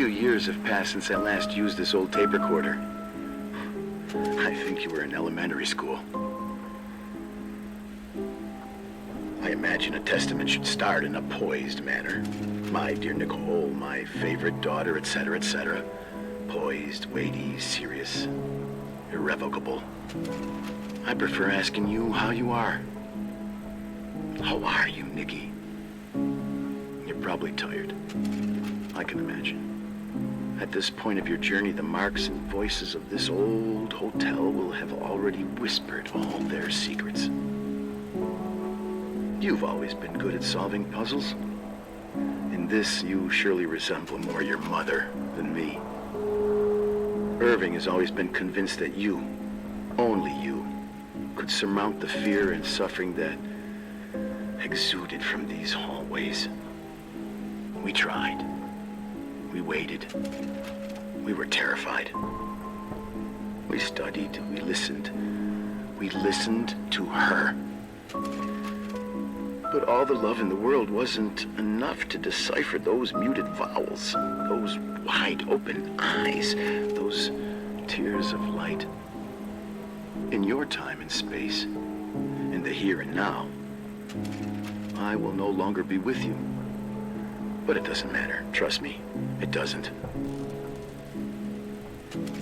few years have passed since I last used this old tape recorder. I think you were in elementary school. I imagine a testament should start in a poised manner. My dear Nicole, my favorite daughter, etc., etc. Poised, weighty, serious, irrevocable. I prefer asking you how you are. How are you, Nikki? You're probably tired. I can imagine. At this point of your journey, the marks and voices of this old hotel will have already whispered all their secrets. You've always been good at solving puzzles. In this, you surely resemble more your mother than me. Irving has always been convinced that you, only you, could surmount the fear and suffering that exuded from these hallways. We tried. We waited. We were terrified. We studied. We listened. We listened to her. But all the love in the world wasn't enough to decipher those muted vowels, those wide-open eyes, those tears of light. In your time and space, in the here and now, I will no longer be with you. But it doesn't matter. Trust me, it doesn't.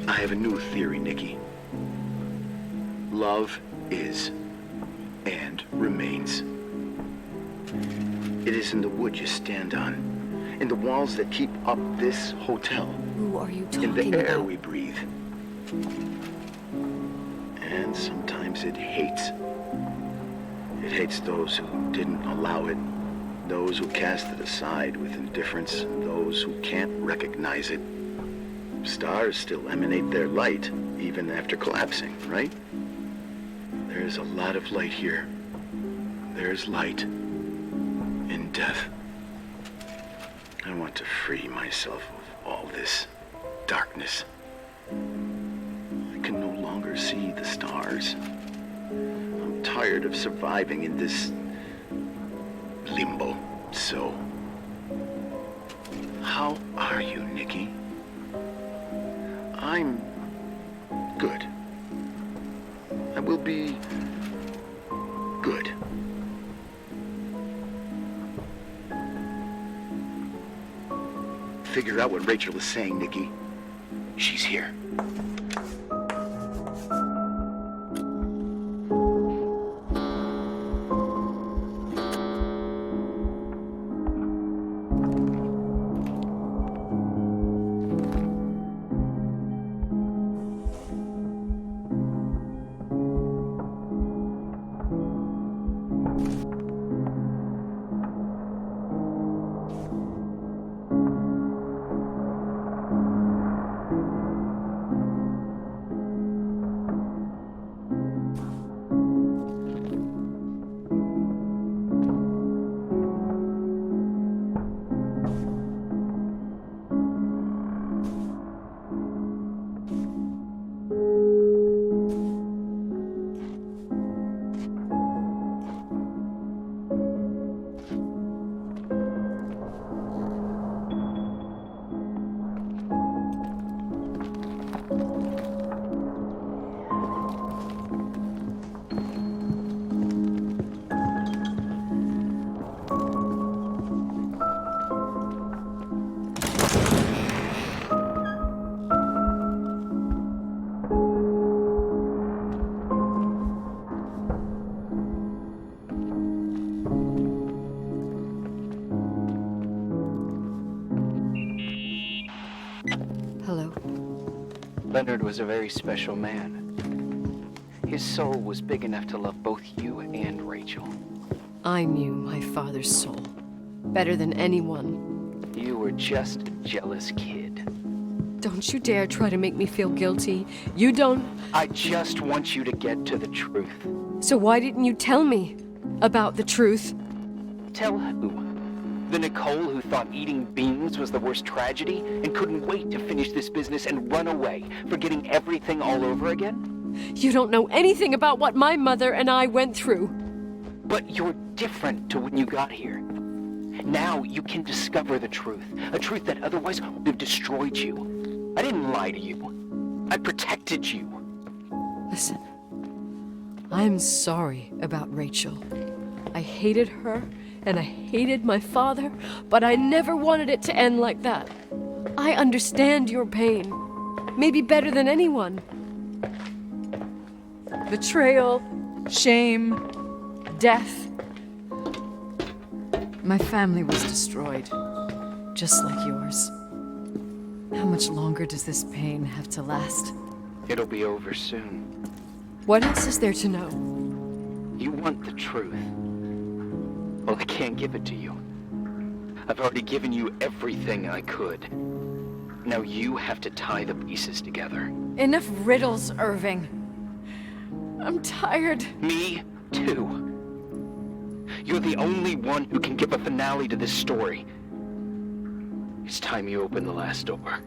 I have a new theory, Nikki. Love is and remains. It is in the wood you stand on, in the walls that keep up this hotel. Who are you talking about? In the air we breathe. And sometimes it hates. It hates those who didn't allow it, those who cast it aside with indifference, and those who can't recognize it. Stars still emanate their light, even after collapsing, right? There's a lot of light here. There's light in death. I want to free myself of all this darkness. I can no longer see the stars. I'm tired of surviving in this limbo. So, how are you, Nikki? I'm good. I will be good. Figure out what Rachel is saying, Nikki. She's here. Leonard was a very special man. His soul was big enough to love both you and Rachel. I knew my father's soul better than anyone. You were just a jealous kid. Don't you dare try to make me feel guilty. You don't... I just want you to get to the truth. So why didn't you tell me about the truth? Tell who? The Nicole who thought eating beans was the worst tragedy and couldn't wait to finish this business and run away, forgetting everything all over again? You don't know anything about what my mother and I went through. But you're different to when you got here. Now you can discover the truth. A truth that otherwise would have destroyed you. I didn't lie to you. I protected you. Listen, I'm sorry about Rachel. I hated her, and I hated my father, but I never wanted it to end like that. I understand your pain, maybe better than anyone. Betrayal, shame, death. My family was destroyed, just like yours. How much longer does this pain have to last? It'll be over soon. What else is there to know? You want the truth. Well, I can't give it to you. I've already given you everything I could. Now you have to tie the pieces together. Enough riddles, Irving. I'm tired. Me too. You're the only one who can give a finale to this story. It's time you open the last door.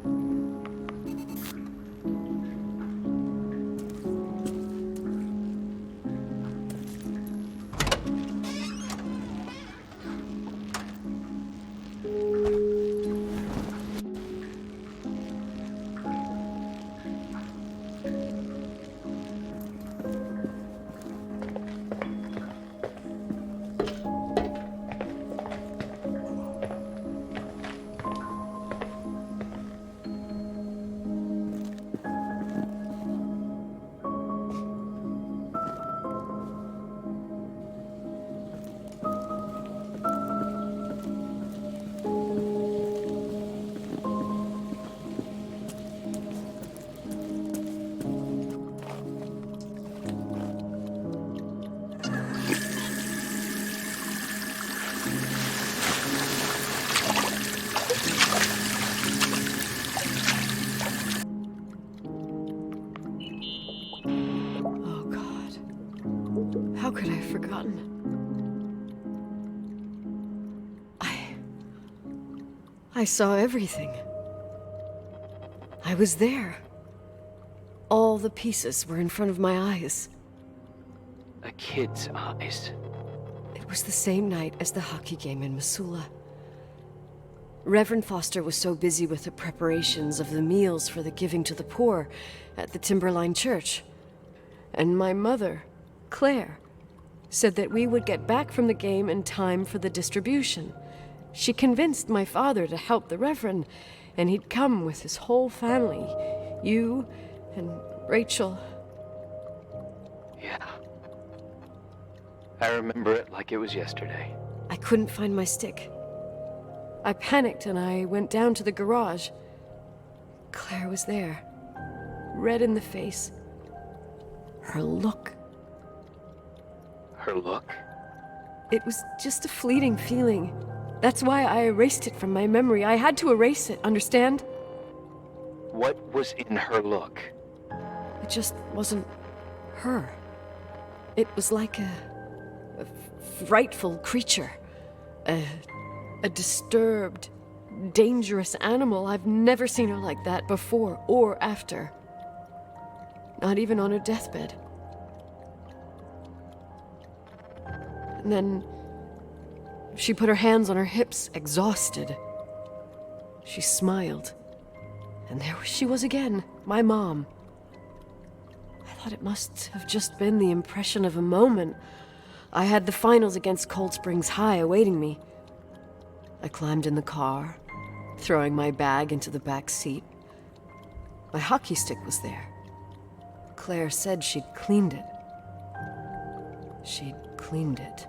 How could I have forgotten? I saw everything. I was there. All the pieces were in front of my eyes. A kid's eyes. It was the same night as the hockey game in Missoula. Reverend Foster was so busy with the preparations of the meals for the giving to the poor at the Timberline Church. And my mother, Claire, said that we would get back from the game in time for the distribution. She convinced my father to help the Reverend, and he'd come with his whole family. You and Rachel. Yeah. I remember it like it was yesterday. I couldn't find my stick. I panicked and I went down to the garage. Claire was there, red in the face. Her look. Her look? It was just a fleeting feeling. That's why I erased it from my memory. I had to erase it, understand? What was in her look? It just wasn't her. It was like a frightful creature. A disturbed, dangerous animal. I've never seen her like that before or after. Not even on her deathbed. And then she put her hands on her hips, exhausted. She smiled. And there she was again, my mom. I thought it must have just been the impression of a moment. I had the finals against Cold Springs High awaiting me. I climbed in the car, throwing my bag into the back seat. My hockey stick was there. Claire said she'd cleaned it. She'd cleaned it.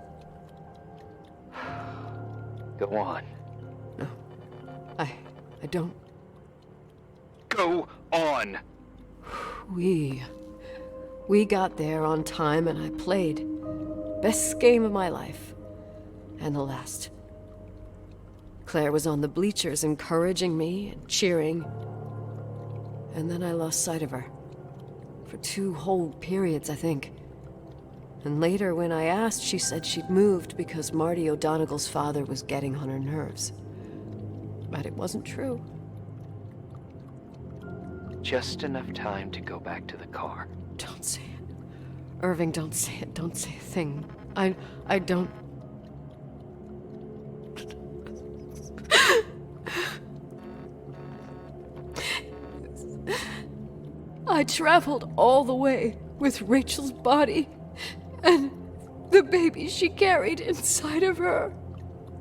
Go on. No, I don't. Go on! We got there on time and I played. Best game of my life. And the last. Claire was on the bleachers encouraging me and cheering. And then I lost sight of her. For 2 whole periods, I think. And later, when I asked, she said she'd moved because Marty O'Donegal's father was getting on her nerves. But it wasn't true. Just enough time to go back to the car. Don't say it. Irving, don't say it. Don't say a thing. I don't... I traveled all the way with Rachel's body and the baby she carried inside of her,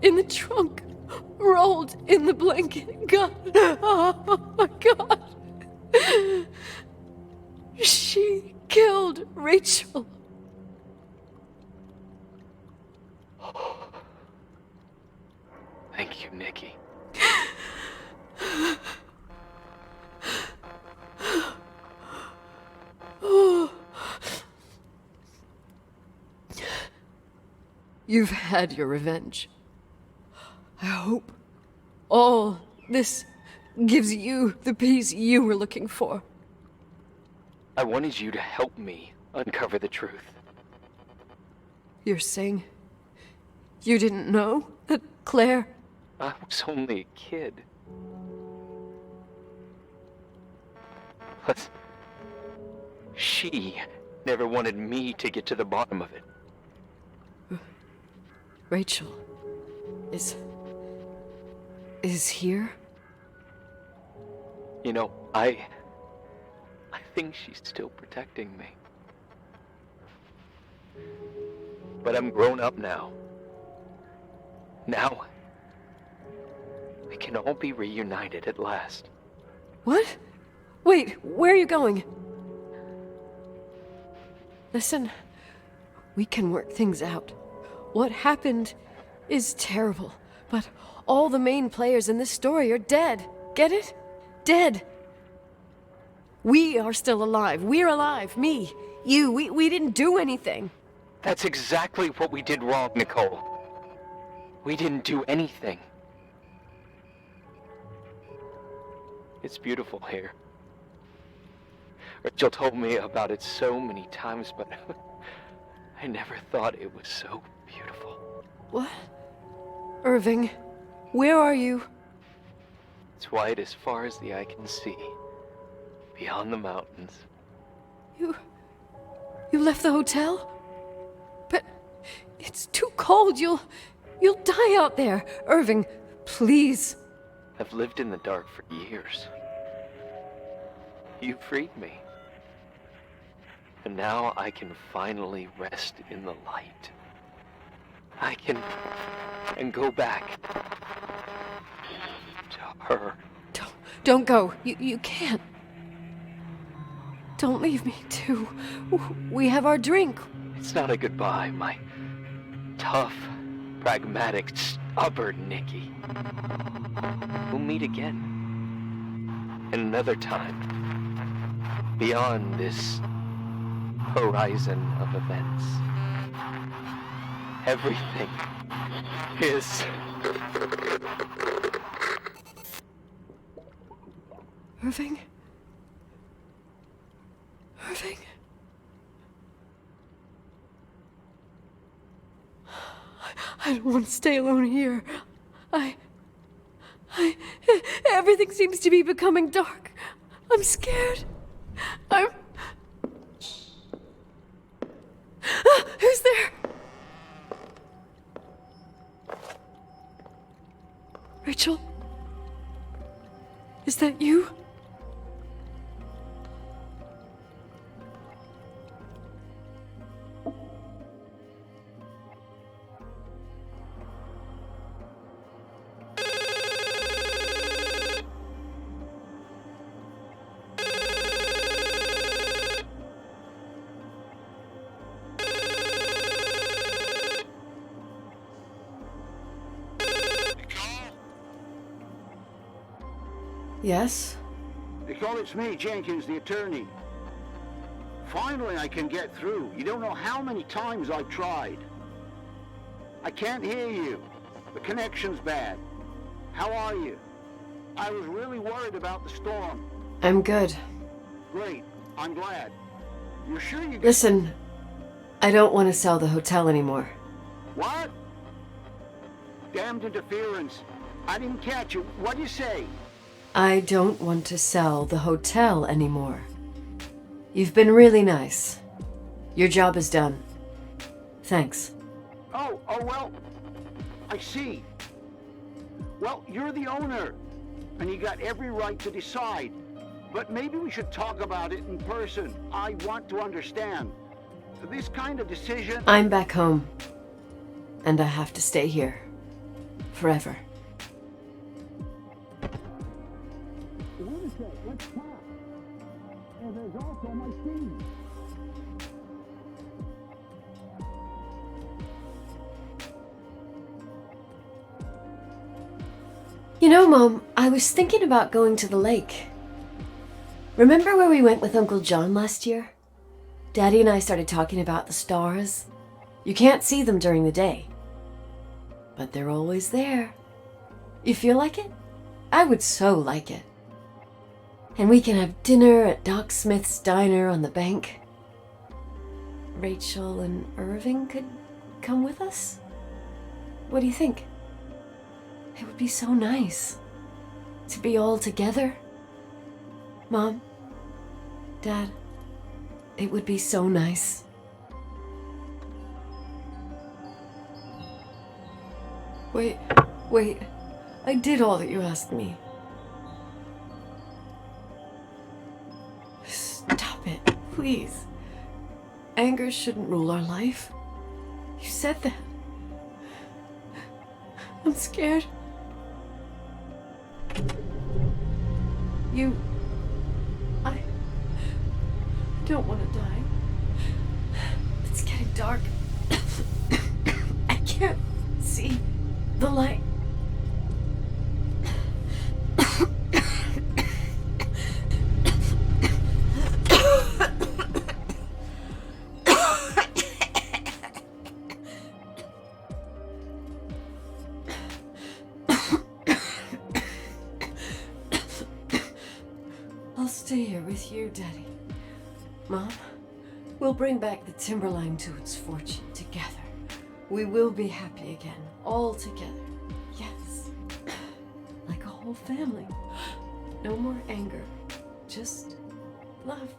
in the trunk, rolled in the blanket. God, oh my God. She killed Rachel. Thank you, Nikki. You've had your revenge. I hope all this gives you the peace you were looking for. I wanted you to help me uncover the truth. You're saying you didn't know that Claire... I was only a kid. Plus, she never wanted me to get to the bottom of it. Rachel is here? You know, I think she's still protecting me. But I'm grown up now. Now, we can all be reunited at last. What? Wait, where are you going? Listen, we can work things out. What happened is terrible, but all the main players in this story are dead. Get it? Dead. We are still alive. We're alive. Me, you, we didn't do anything. That's exactly what we did wrong, Nicole. We didn't do anything. It's beautiful here. Rachel told me about it so many times, but I never thought it was so beautiful. What? Irving, where are you? It's white as far as the eye can see, beyond the mountains. You left the hotel? But it's too cold. You'll die out there. Irving, please. I've lived in the dark for years. You freed me. And now I can finally rest in the light. I can go back to her. Don't go. You can't. Don't leave me, too. We have our drink. It's not a goodbye, my tough, pragmatic, stubborn Nikki. We'll meet again. Another time. Beyond this horizon of events. Everything is... Irving? Irving? I don't want to stay alone here. Everything seems to be becoming dark. I'm scared. Who's there? Rachel? Is that you? Yes? Nicole, it's me, Jenkins, the attorney. Finally, I can get through. You don't know how many times I've tried. I can't hear you. The connection's bad. How are you? I was really worried about the storm. I'm good. Great. I'm glad. You're sure you... Listen, I don't want to sell the hotel anymore. What? Damned interference. I didn't catch you. What'd you say? I don't want to sell the hotel anymore. You've been really nice. Your job is done. Thanks. Oh, well, I see. Well, you're the owner, and you got every right to decide. But maybe we should talk about it in person. I want to understand. This kind of decision... I'm back home. And I have to stay here. Forever. Wait a sec, let's talk. And there's also my team. You know, Mom, I was thinking about going to the lake. Remember where we went with Uncle John last year? Daddy and I started talking about the stars. You can't see them during the day, but they're always there. You feel like it? I would so like it. And we can have dinner at Doc Smith's diner on the bank. Rachel and Irving could come with us? What do you think? It would be so nice to be all together. Mom, Dad, it would be so nice. Wait, I did all that you asked me. Stop it, please. Anger shouldn't rule our life. You said that. I'm scared. I don't want to die. It's getting dark. I can't see the light. I'll stay here with you, Daddy. Mom, we'll bring back the timberline to its fortune together. We will be happy again, all together. Yes. Like a whole family. No more anger, just love.